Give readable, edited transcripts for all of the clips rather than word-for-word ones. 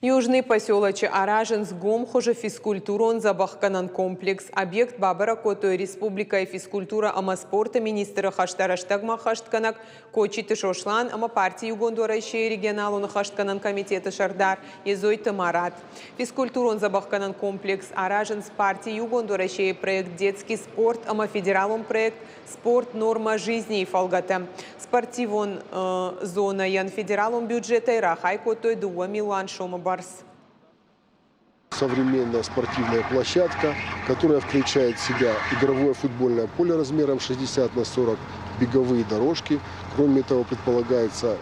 Южный поселоче Аражинс гомхоже физкультурон забахканан комплекс. Объект Бабара Котой Республика и физкультура ама спорта министра хаштараштагма хаштканак кочиты шошлан ама партии Югондорайшей регионалуна хаштканан комитета Шардар Езой Тамарат. Физкультурон забахканан комплекс Аражинс партии Югондорайшей проект детский спорт ама федералом проект спорт норма жизни и фалгата. Спортивон зона ян федералом бюджета и рахай Котой 2 миллион шома барс. Современная спортивная площадка, которая включает в себя игровое футбольное поле размером 60 на 40, беговые дорожки. Кроме того, предполагается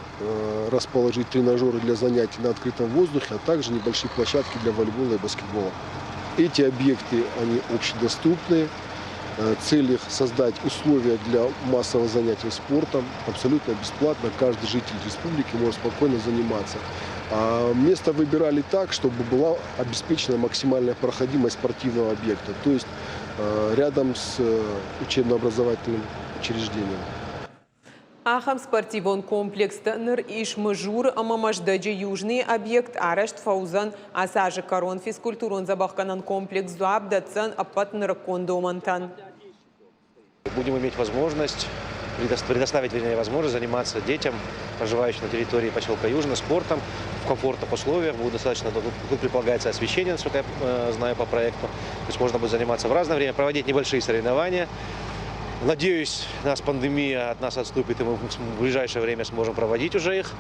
расположить тренажеры для занятий на открытом воздухе, а также небольшие площадки для волейбола и баскетбола. Эти объекты, они общедоступные. Цель их создать условия для массового занятия спортом абсолютно бесплатно. Каждый житель республики может спокойно заниматься. А место выбирали так, чтобы была обеспечена максимальная проходимость спортивного объекта, то есть рядом с учебно-образовательным учреждением. Ахам спортивон комплекс тенер иш мажур амамаждаджи южный объект арешт фаузан асажи корон физкультурон забахканан комплекс дуаб дацан апатнер кондомантан. Будем иметь возможность, предоставить возможность заниматься детям, проживающим на территории поселка Южный, спортом в комфортных условиях. Будет достаточно, тут предполагается освещение, насколько я знаю по проекту. То есть можно будет заниматься в разное время, проводить небольшие соревнования. Надеюсь, нас пандемия от нас отступит, и мы в ближайшее время сможем проводить уже их.